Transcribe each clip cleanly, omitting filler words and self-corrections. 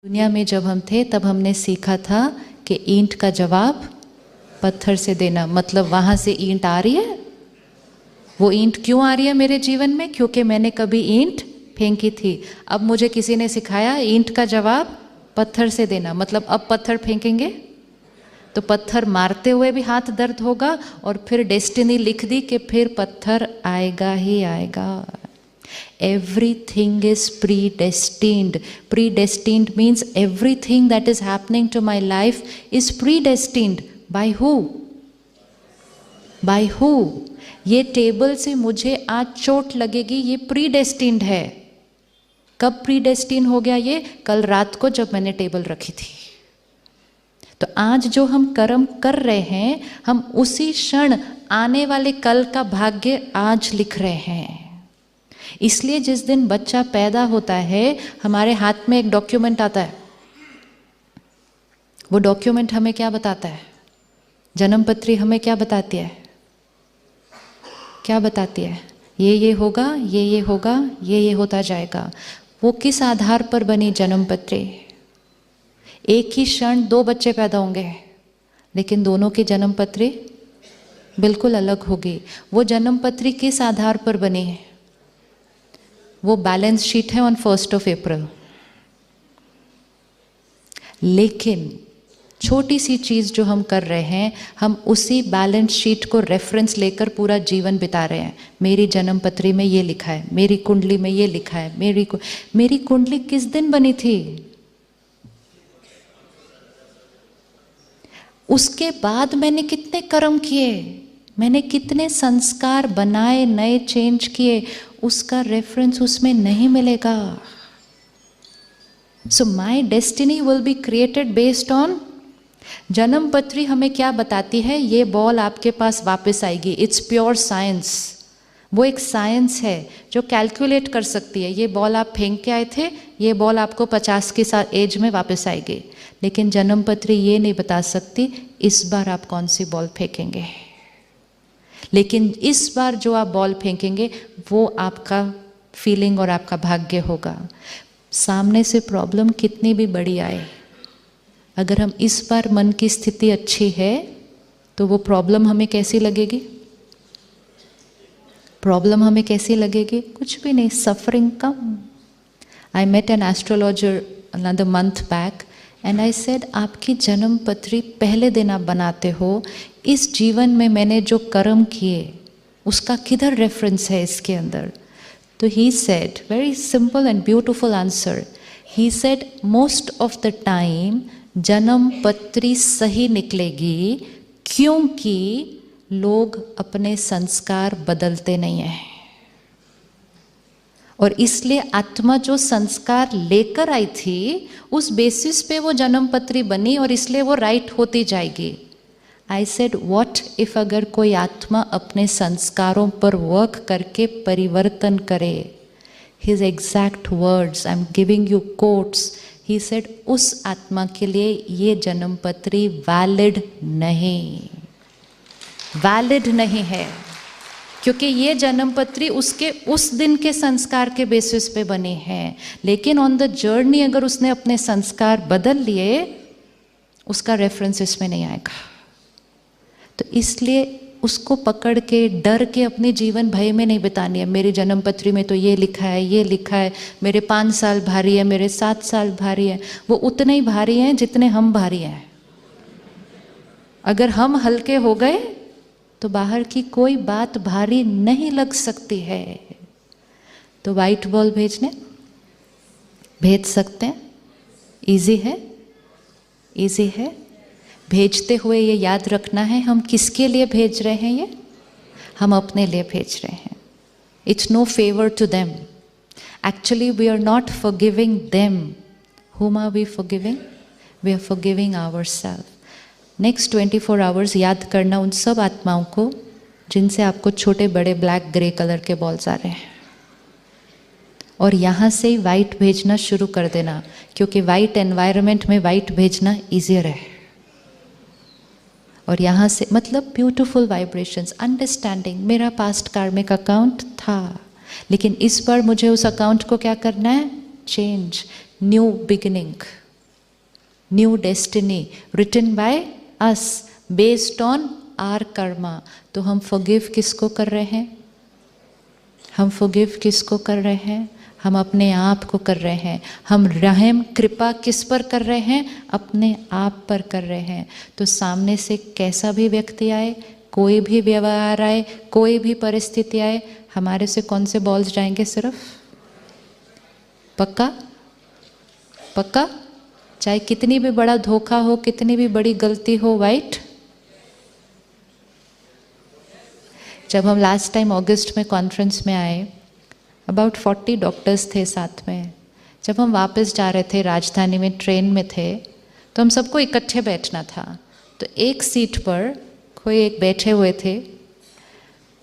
दुनिया में जब हम थे तब हमने सीखा था कि ईंट का जवाब पत्थर से देना, मतलब वहाँ से ईंट आ रही है। वो ईंट क्यों आ रही है मेरे जीवन में? क्योंकि मैंने कभी ईंट फेंकी थी। अब मुझे किसी ने सिखाया ईंट का जवाब पत्थर से देना, मतलब अब पत्थर फेंकेंगे तो पत्थर मारते हुए भी हाथ दर्द होगा, और फिर डेस्टिनी लिख दी कि फिर पत्थर आएगा ही आएगा। Everything is predestined. Predestined means everything that is happening to my life is predestined. By who? By who? ये टेबल से मुझे आज चोट लगेगी, ये predestined है। कब predestined हो गया ये? कल रात को जब मैंने टेबल रखी थी। तो आज जो हम कर्म कर रहे हैं, हम उसी क्षण आने वाले कल का भाग्य आज लिख रहे हैं। इसलिए जिस दिन बच्चा पैदा होता है हमारे हाथ में एक डॉक्यूमेंट आता है। वो डॉक्यूमेंट हमें क्या बताता है? जन्मपत्री हमें क्या बताती है? क्या बताती है? ये होगा, ये होगा, ये होता जाएगा। वो किस आधार पर बनी जन्मपत्री? एक ही क्षण दो बच्चे पैदा होंगे, लेकिन दोनों की जन्मपत्री बिल्कुल अलग होगी। वो जन्मपत्री किस आधार पर बनी है? वो बैलेंस शीट है ऑन 1 अप्रैल। लेकिन छोटी सी चीज़ जो हम कर रहे हैं, हम उसी बैलेंस शीट को रेफरेंस लेकर पूरा जीवन बिता रहे हैं। मेरी जन्मपत्री में ये लिखा है, मेरी कुंडली में ये लिखा है। मेरी कुंडली किस दिन बनी थी? उसके बाद मैंने कितने कर्म किए, मैंने कितने संस्कार बनाए, नए चेंज किए, उसका रेफरेंस उसमें नहीं मिलेगा। So my destiny will be created based on जन्मपत्री। हमें क्या बताती है? ये बॉल आपके पास वापस आएगी। It's pure science. वो एक साइंस है जो कैलकुलेट कर सकती है। ये बॉल आप फेंक के आए थे, ये बॉल आपको 50 की एज में वापस आएगी। लेकिन जन्मपत्री ये नहीं बता सकती इस बार आप कौन सी बॉल फेंकेंगे। लेकिन इस बार जो आप बॉल फेंकेंगे वो आपका फीलिंग और आपका भाग्य होगा। सामने से प्रॉब्लम कितनी भी बड़ी आए, अगर हम इस बार मन की स्थिति अच्छी है तो वो प्रॉब्लम हमें कैसी लगेगी? प्रॉब्लम हमें कैसी लगेगी? कुछ भी नहीं, सफरिंग कम। I met an astrologer another month back and I said, आपकी जन्मपत्री पहले दिन आप बनाते हो, इस जीवन में मैंने जो कर्म किए उसका किधर रेफरेंस है इसके अंदर? तो he said, very simple and beautiful answer, he said, most of the time जन्मपत्री सही निकलेगी क्योंकि लोग अपने संस्कार बदलते नहीं हैं। और इसलिए आत्मा जो संस्कार लेकर आई थी उस बेसिस पे वो जन्मपत्री बनी, और इसलिए वो राइट होती जाएगी। आई सेड व्हाट इफ अगर कोई आत्मा अपने संस्कारों पर वर्क करके परिवर्तन करे। His exact words, I am giving you quotes, he said उस आत्मा के लिए ये जन्मपत्री वैलिड नहीं है, क्योंकि ये जन्मपत्री उसके उस दिन के संस्कार के बेसिस पे बनी है। लेकिन ऑन द जर्नी अगर उसने अपने संस्कार बदल लिए, उसका रेफरेंस इसमें नहीं आएगा। तो इसलिए उसको पकड़ के डर के अपने जीवन भय में नहीं बितानी है। मेरी जन्मपत्री में तो ये लिखा है, ये लिखा है, मेरे 5 साल भारी है, मेरे 7 साल भारी है। वो उतने ही भारी हैं जितने हम भारी हैं। अगर हम हल्के हो गए तो बाहर की कोई बात भारी नहीं लग सकती है। तो वाइट बॉल भेज सकते हैं। इजी है। भेजते हुए ये याद रखना है, हम किसके लिए भेज रहे हैं? ये हम अपने लिए भेज रहे हैं। It's no favour to them. Actually we are not forgiving them. whom are we forgiving? We are forgiving ourselves. Next 24 hours याद करना उन सब आत्माओं को जिनसे आपको छोटे बड़े ब्लैक ग्रे कलर के बॉल्स आ रहे हैं, और यहाँ से वाइट भेजना शुरू कर देना, क्योंकि वाइट एनवायरनमेंट में वाइट भेजना ईजियर है। और यहाँ से मतलब ब्यूटीफुल वाइब्रेशंस, अंडरस्टैंडिंग। मेरा पास्ट कार्मिक अकाउंट था, लेकिन इस बार मुझे उस अकाउंट को क्या करना है? Change, new beginning. New destiny written by us based on our karma. तो हम फॉरगिव किसको कर रहे हैं? हम फॉरगिव किसको कर रहे हैं? हम अपने आप को कर रहे हैं। हम रहम कृपा किस पर कर रहे हैं? अपने आप पर कर रहे हैं। तो सामने से कैसा भी व्यक्ति आए, कोई भी व्यवहार आए, कोई भी परिस्थिति आए, हमारे से कौन से बॉल्स जाएंगे? सिर्फ पक्का पक्का, चाहे कितनी भी बड़ा धोखा हो, कितनी भी बड़ी गलती हो, वाइट। जब हम लास्ट टाइम अगस्त में कॉन्फ्रेंस में आए, अबाउट 40 डॉक्टर्स थे साथ में। जब हम वापस जा रहे थे, राजधानी में ट्रेन में थे, तो हम सबको इकट्ठे बैठना था। तो एक सीट पर कोई एक बैठे हुए थे,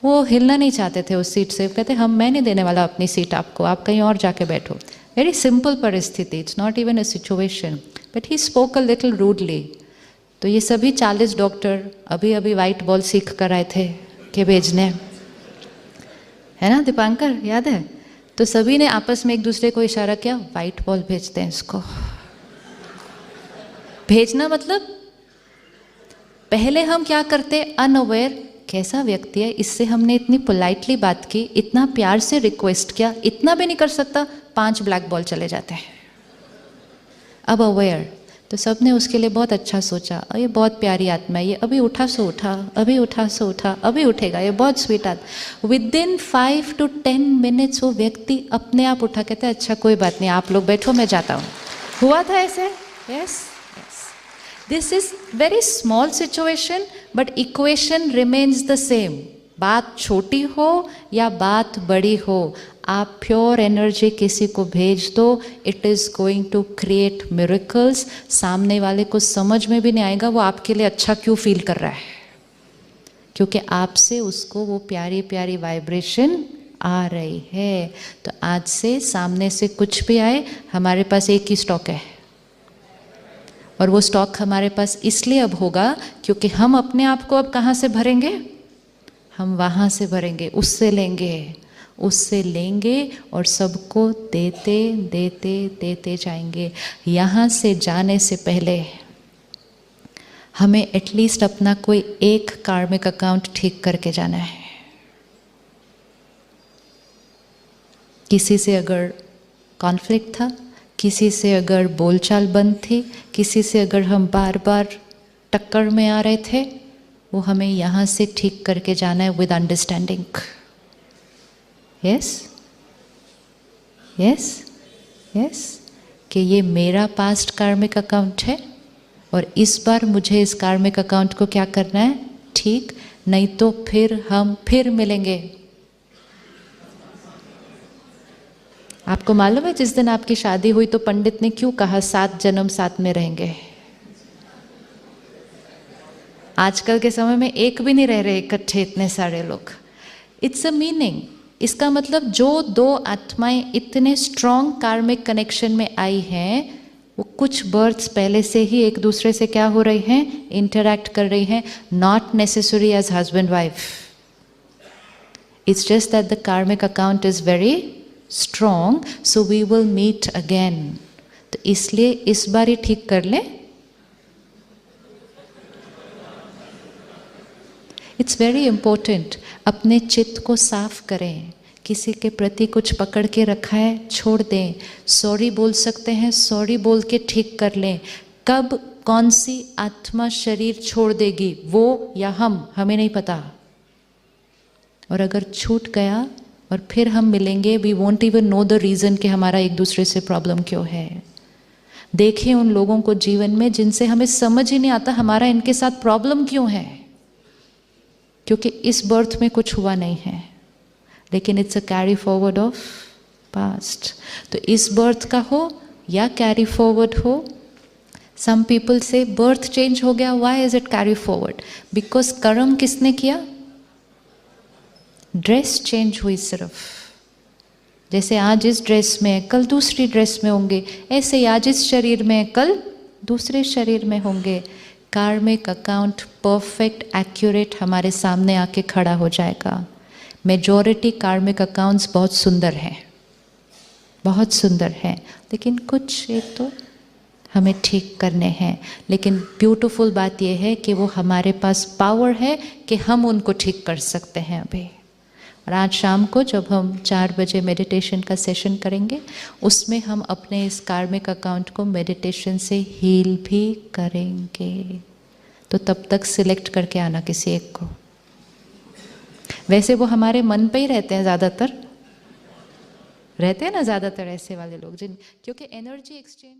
वो हिलना नहीं चाहते थे उस सीट से। कहते मैं नहीं देने वाला अपनी सीट आपको, आप कहीं और जाके बैठो। वेरी सिंपल परिस्थिति, it's not even a situation, but he spoke a little rudely. तो ये सभी 40 डॉक्टर अभी अभी वाइट बॉल सीख कर आए थे कि भेजने, है ना दीपांकर, याद है? तो सभी ने आपस में एक दूसरे को इशारा किया, वाइट बॉल भेजते हैं इसको। भेजना मतलब पहले हम क्या करते, अनअवेयर, कैसा व्यक्ति है, इससे हमने इतनी पोलाइटली बात की, इतना प्यार से रिक्वेस्ट किया, इतना भी नहीं कर सकता, 5 ब्लैक बॉल चले जाते हैं। अब अवेयर, तो सब ने उसके लिए बहुत अच्छा सोचा, और ये बहुत प्यारी आत्मा है, ये अभी उठा सो उठा, अभी उठा सो उठा, अभी उठेगा, ये बहुत स्वीट आत्मा। विदिन 5 to 10 मिनट्स वो व्यक्ति अपने आप उठा, कहता है अच्छा कोई बात नहीं, आप लोग बैठो, मैं जाता हूँ। हुआ था ऐसे? Yes. This is very small situation, but equation remains the same. बात छोटी हो या बात बड़ी हो, आप प्योर एनर्जी किसी को भेज दो, it is going to create miracles. सामने वाले को समझ में भी नहीं आएगा वो आपके लिए अच्छा क्यों फील कर रहा है, क्योंकि आपसे उसको वो प्यारी प्यारी वाइब्रेशन आ रही है। तो आज से सामने से कुछ भी आए, हमारे पास एक ही स्टॉक है, और वो स्टॉक हमारे पास इसलिए अब होगा क्योंकि हम अपने आप को अब कहाँ से भरेंगे? हम वहाँ से भरेंगे, उससे लेंगे और सबको देते देते देते जाएंगे। यहाँ से जाने से पहले हमें एटलीस्ट अपना कोई एक कार्मिक अकाउंट ठीक करके जाना है। किसी से अगर कॉन्फ्लिक्ट था, किसी से अगर बोलचाल बंद थी, किसी से अगर हम बार बार टक्कर में आ रहे थे, वो हमें यहाँ से ठीक करके जाना है with understanding. Yes yes yes, कि ये मेरा पास्ट कार्मिक अकाउंट है और इस बार मुझे इस कार्मिक अकाउंट को क्या करना है? ठीक, नहीं तो फिर हम फिर मिलेंगे। आपको मालूम है जिस दिन आपकी शादी हुई तो पंडित ने क्यों कहा 7 जन्म साथ में रहेंगे? आजकल के समय में एक भी नहीं रह रहे इकट्ठे इतने सारे लोग। It's a meaning. इसका मतलब जो 2 आत्माएं इतने स्ट्रॉन्ग कार्मिक कनेक्शन में आई हैं, वो कुछ बर्थ्स पहले से ही एक दूसरे से क्या हो रही हैं? इंटरैक्ट कर रही हैं। Not necessary as husband wife, it's just that the karmic account is very strong, so we will meet again. तो इसलिए इस बार ही ठीक कर लें। It's very important. अपने चित्त को साफ करें। किसी के प्रति कुछ पकड़ के रखा है, छोड़ दें। सॉरी बोल सकते हैं, सॉरी बोल के ठीक कर लें। कब कौन सी आत्मा शरीर छोड़ देगी, वो या हम, हमें नहीं पता। और अगर छूट गया और फिर हम मिलेंगे, we won't even know the reason कि हमारा एक दूसरे से प्रॉब्लम क्यों है। देखें उन लोगों को जीवन में जिनसे हमें समझ ही नहीं आता हमारा इनके साथ प्रॉब्लम क्यों है, क्योंकि इस बर्थ में कुछ हुआ नहीं है, लेकिन it's a carry forward of past. तो इस बर्थ का हो या कैरी फॉरवर्ड हो। सम पीपल से बर्थ चेंज हो गया, why is it carry forward? Because कर्म किसने किया? ड्रेस चेंज हुई सिर्फ। जैसे आज इस ड्रेस में, कल दूसरी ड्रेस में होंगे, ऐसे ही आज इस शरीर में, कल दूसरे शरीर में होंगे। कार्मिक अकाउंट परफेक्ट एक्यूरेट हमारे सामने आके खड़ा हो जाएगा। मेजॉरिटी कार्मिक अकाउंट्स बहुत सुंदर हैं, बहुत सुंदर हैं, लेकिन कुछ एक तो हमें ठीक करने हैं। लेकिन ब्यूटीफुल बात यह है कि वो हमारे पास पावर है कि हम उनको ठीक कर सकते हैं अभी। और आज शाम को जब हम 4 बजे मेडिटेशन का सेशन करेंगे, उसमें हम अपने इस कार्मिक अकाउंट को मेडिटेशन से हील भी करेंगे। तो तब तक सिलेक्ट करके आना किसी एक को। वैसे वो हमारे मन पे ही रहते हैं, ज़्यादातर रहते हैं ना, ज़्यादातर ऐसे वाले लोग क्योंकि एनर्जी एक्सचेंज